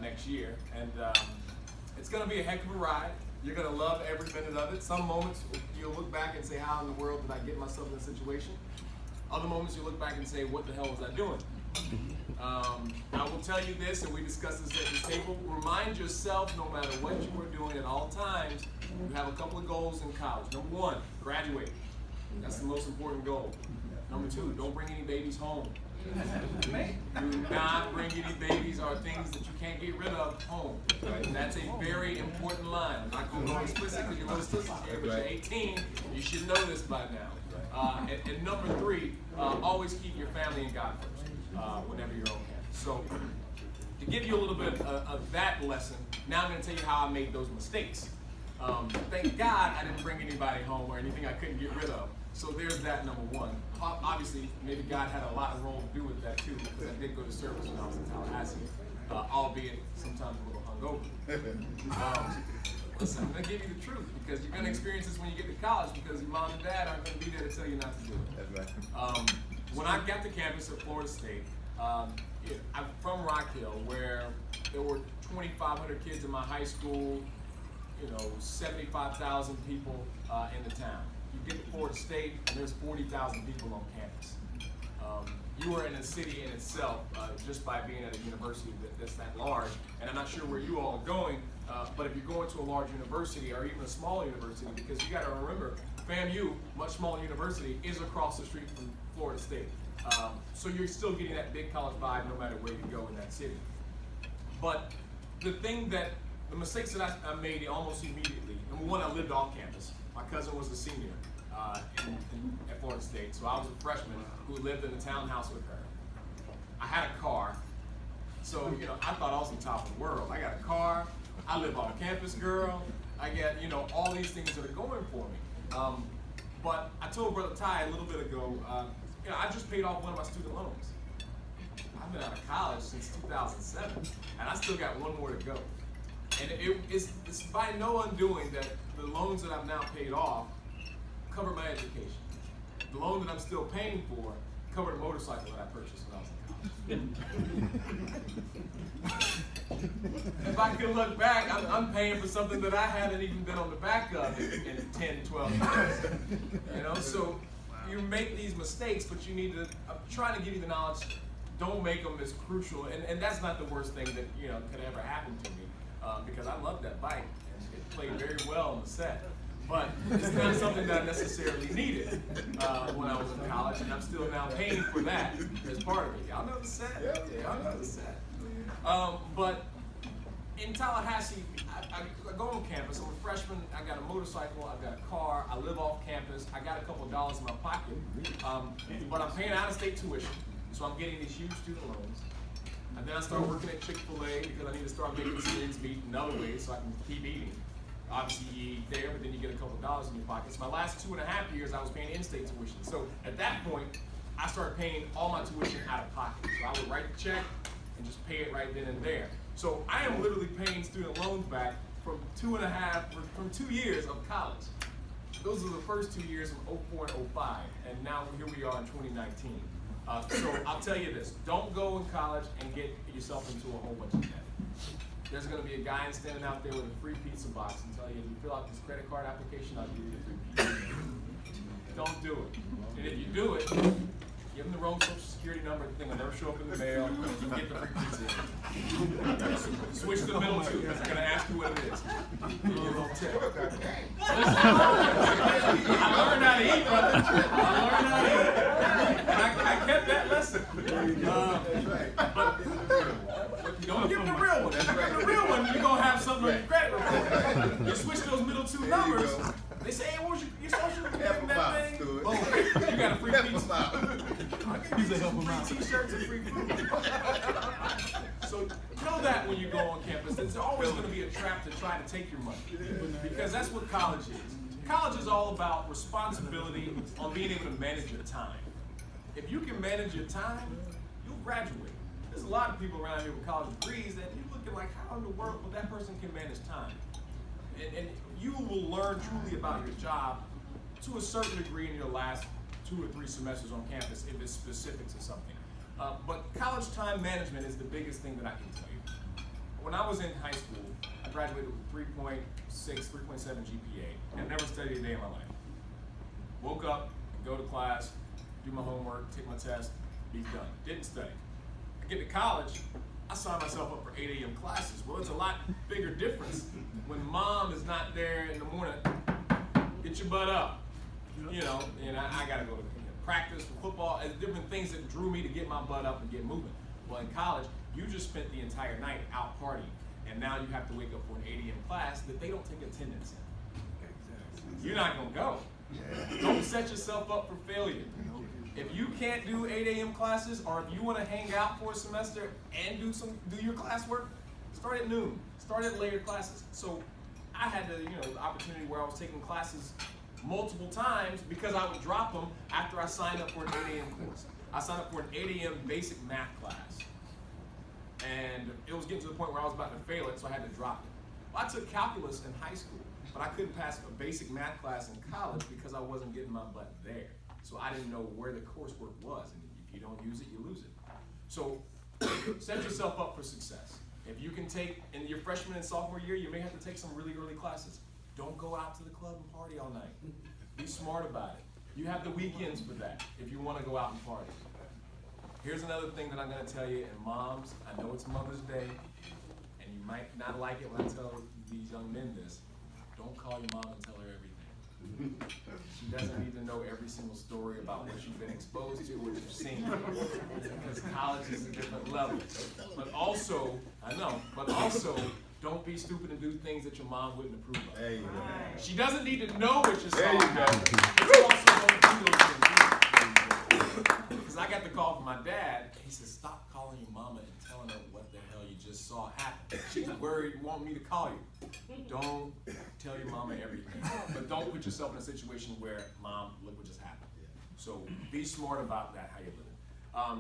next year, and it's going to be a heck of a ride. You're going to love every minute of it. Some moments you'll look back and say, how in the world did I get myself in this situation? Other moments you look back and say, what the hell was I doing? I will tell you this, and we discussed this at this table, remind yourself, no matter what you are doing at all times, you have a couple of goals in college. Number one, graduate. That's the most important goal. Number two, don't bring any babies home. Do not bring any babies or things that you can't get rid of home. Right? That's a very important line. I'm not going to go explicit because you're a little explicit here, but you're 18. You should know this by now. And number three, always keep your family and God first whenever you're on campus. So to give you a little bit of that lesson, now I'm going to tell you how I made those mistakes. Thank God I didn't bring anybody home or anything I couldn't get rid of. So there's that, number one. Obviously, maybe God had a lot of role to do with that too, because I did go to service when I was in Tallahassee, albeit sometimes a little hungover. Listen, I'm going to give you the truth, because you're going to experience this when you get to college, because your mom and dad aren't going to be there to tell you not to do it. That's right. When I got to campus at Florida State, I'm from Rock Hill, where there were 2,500 kids in my high school, 75,000 people in the town. You get to Florida State, and there's 40,000 people on campus. You are in a city in itself just by being at a university that's that large. And I'm not sure where you all are going, but if you're going to a large university or even a small university, because you got to remember, FAMU, much smaller university, is across the street from Florida State. So you're still getting that big college vibe no matter where you go in that city. But the mistakes that I made almost immediately, number one, I lived off campus. My cousin was a senior at Florida State, so I was a freshman who lived in the townhouse with her. I had a car, so I thought I was on top of the world. I got a car, I live on campus, girl. I get all these things that are going for me. But I told Brother Ty a little bit ago, I just paid off one of my student loans. I've been out of college since 2007, and I still got one more to go. And it's by no undoing that the loans that I've now paid off cover my education. The loan that I'm still paying for covered a motorcycle that I purchased when I was in college. If I could look back, I'm paying for something that I haven't even been on the back of in 10, 12 years. So you make these mistakes, but you need to, I'm trying to give you the knowledge, don't make them as crucial. And that's not the worst thing that could ever happen to me, because I love that bike, and it played very well on the set. But it's not something that I necessarily needed when I was in college, and I'm still now paying for that as part of it. Y'all know the set? Y'all know the set. But in Tallahassee, I go on campus. I'm a freshman. I got a motorcycle. I've got a car. I live off campus. I got a couple of dollars in my pocket. But I'm paying out-of-state tuition, so I'm getting these huge student loans. And then I start working at Chick-fil-A because I need to start making ends meet in other ways so I can keep eating. Obviously, you eat there, but then you get a couple of dollars in your pockets. My last 2.5 years, I was paying in-state tuition. So at that point, I started paying all my tuition out of pocket. So I would write the check and just pay it right then and there. So I am literally paying student loans back from 2 years of college. Those are the first 2 years from 04 and 05, and now here we are in 2019. So I'll tell you this, don't go in college and get yourself into a whole bunch of debt. There's going to be a guy standing out there with a free pizza box and tell you, if you fill out this credit card application, I'll give you a free pizza. Don't do it. And if you do it, give them the wrong social security number, the thing will never show up in the mail, you can get the free pizza. Switch to the middle two, because I'm going to ask you what it is. Give you a little tip. I learned how to eat, brother. I learned how to eat. And I kept that lesson. But don't give them the real one. If you give them the real one, you're going to have something on your credit report. You switch those middle two numbers, they say, hey, what was your social security that thing? Boom, you got a free pizza. I'll give you some free t-shirts and free food. So know that when you go on campus, there's always going to be a trap to try to take your money. Because that's what college is. College is all about responsibility on being able to manage your time. If you can manage your time, you'll graduate. There's a lot of people around here with college degrees that you're looking like, how in the world will that person can manage time? And you will learn truly about your job to a certain degree in your last 2 or 3 semesters on campus if it's specific to something. But college time management is the biggest thing that I can tell you. when I was in high school, I graduated with 3.6, 3.7 GPA, and never studied a day in my life. Woke up, go to class, do my homework, take my test, be done. Didn't study. I get to college, I signed myself up for 8 a.m. classes. Well, it's a lot bigger difference when mom is not there in the morning. Get your butt up, you know, and I got to go to practice for football. There's different things that drew me to get my butt up and get moving. Well, in college, you just spent the entire night out partying, and now you have to wake up for an 8 a.m. class that they don't take attendance in. You're not gonna go. Don't set yourself up for failure. If you can't do 8 a.m. classes, or if you want to hang out for a semester and do your classwork, start at noon. Start at later classes. So I had the opportunity where I was taking classes multiple times because I would drop them after I signed up for an 8 a.m. course. I signed up for an 8 a.m. basic math class. And it was getting to the point where I was about to fail it, so I had to drop it. Well, I took calculus in high school, but I couldn't pass a basic math class in college because I wasn't getting my butt there. So I didn't know where the coursework was, and if you don't use it, you lose it. So set yourself up for success. If you can take, in your freshman and sophomore year, you may have to take some really early classes. Don't go out to the club and party all night. Be smart about it. You have the weekends for that if you want to go out and party. Here's another thing that I'm going to tell you, and moms, I know it's Mother's Day, and you might not like it when I tell these young men this. Don't call your mom and tell her everything. She doesn't need to know every single story about what you've been exposed to, what you've seen, because college is a different level. But also, don't be stupid and do things that your mom wouldn't approve of. There you go. She doesn't need to know what you saw. There you go. But you also don't do those things. Because I got the call from my dad. He said, stop calling your mama and telling her what the hell you just saw happen. She's worried, want me to call you. Don't tell your mama everything. But don't put yourself in a situation where, mom, look what just happened. So be smart about that, how you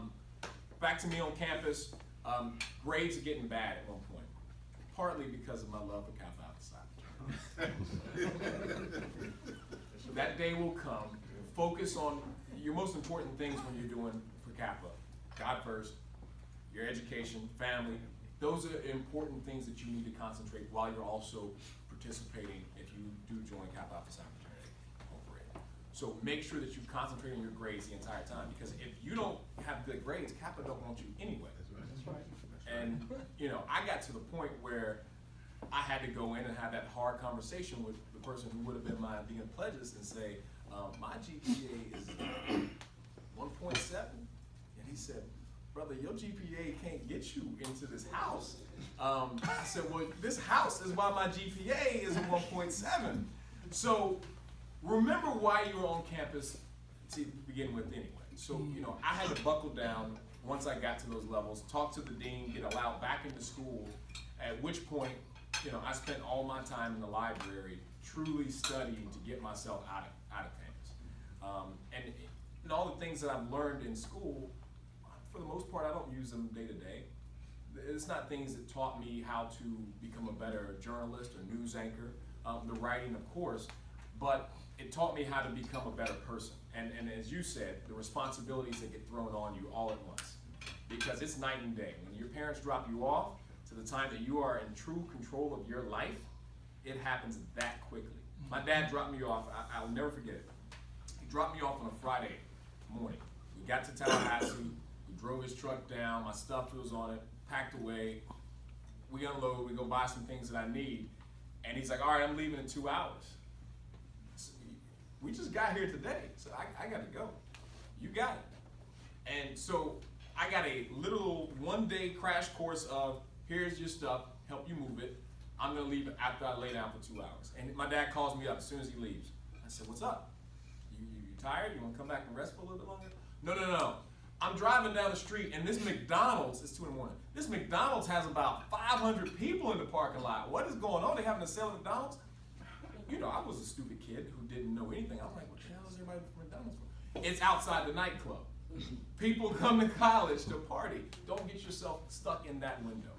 live. Back to me on campus, grades are getting bad at one point. Partly because of my love for Kappa outside. That day will come. Focus on your most important things when you're doing for Kappa. God first, your education, family. Those are important things that you need to concentrate while you're also participating if you do join Kappa Alpha Psi fraternity. So make sure that you concentrate on your grades the entire time, because if you don't have good grades, Kappa don't want you anyway. That's right. And I got to the point where I had to go in and have that hard conversation with the person who would have been my dean of pledges and say, my GPA is 1.7. And he said, brother, your GPA can't get you into this house. I said, well, this house is why my GPA is 1.7. So remember why you were on campus to begin with anyway. So, I had to buckle down once I got to those levels, talk to the dean, get allowed back into school, at which point, I spent all my time in the library truly studying to get myself out of campus. And all the things that I've learned in school, for the most part, I don't use them day to day. It's not things that taught me how to become a better journalist or news anchor, the writing, of course, but it taught me how to become a better person. And as you said, the responsibilities that get thrown on you all at once. Because it's night and day. When your parents drop you off to the time that you are in true control of your life, it happens that quickly. My dad dropped me off, I'll never forget it. He dropped me off on a Friday morning. We got to Tallahassee, we drove his truck down, my stuff was on it, packed away. We unload, we go buy some things that I need, and he's like, all right, I'm leaving in 2 hours. We just got here today, so I gotta go. You got it. And so I got a little 1-day crash course of, here's your stuff, help you move it. I'm gonna leave after I lay down for 2 hours. And my dad calls me up as soon as he leaves. I said, what's up? You tired? You wanna come back and rest for a little bit longer? No. I'm driving down the street and this McDonald's, it's 2 in the morning. This McDonald's has about 500 people in the parking lot. What is going on? They having a sale at McDonald's? I was a stupid kid who didn't know anything. I'm like, what the hell is everybody from McDonald's for? It's outside the nightclub. People come to college to party. Don't get yourself stuck in that window.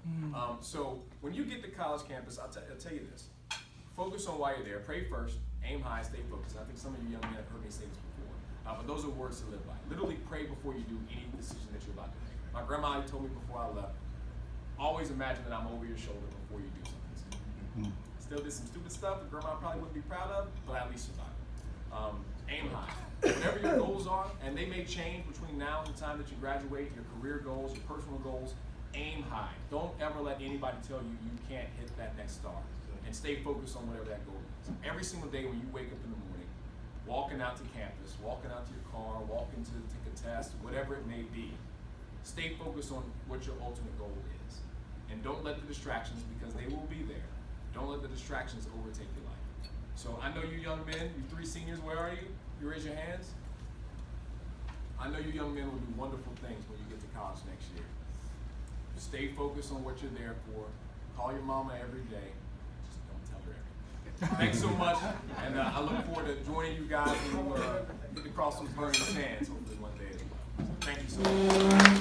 So when you get to college campus, I'll tell you this. Focus on why you're there. Pray first. Aim high. Stay focused. I think some of you young men have heard me say this before. But those are words to live by. Literally pray before you do any decision that you're about to make. My grandma told me before I left, always always imagine that I'm over your shoulder before you do something stupid. Still did some stupid stuff that grandma probably wouldn't be proud of, but I at least survived. Aim high. Whatever your goals are, and they may change between now and the time that you graduate, your career goals, your personal goals, aim high. Don't ever let anybody tell you you can't hit that next star. And stay focused on whatever that goal is. Every single day when you wake up in the morning, walking out to campus, walking out to your car, walking to take a test, whatever it may be, stay focused on what your ultimate goal is. And don't let the distractions, because they will be there, don't let the distractions overtake your life. So I know you young men, you 3 seniors, where are you? You raise your hands. I know you young men will do wonderful things when you get to college next year. Stay focused on what you're there for. Call your mama every day. Just don't tell her everything. Thanks so much, and I look forward to joining you guys when you get to cross those burning sands hopefully one day as well. Thank you so much.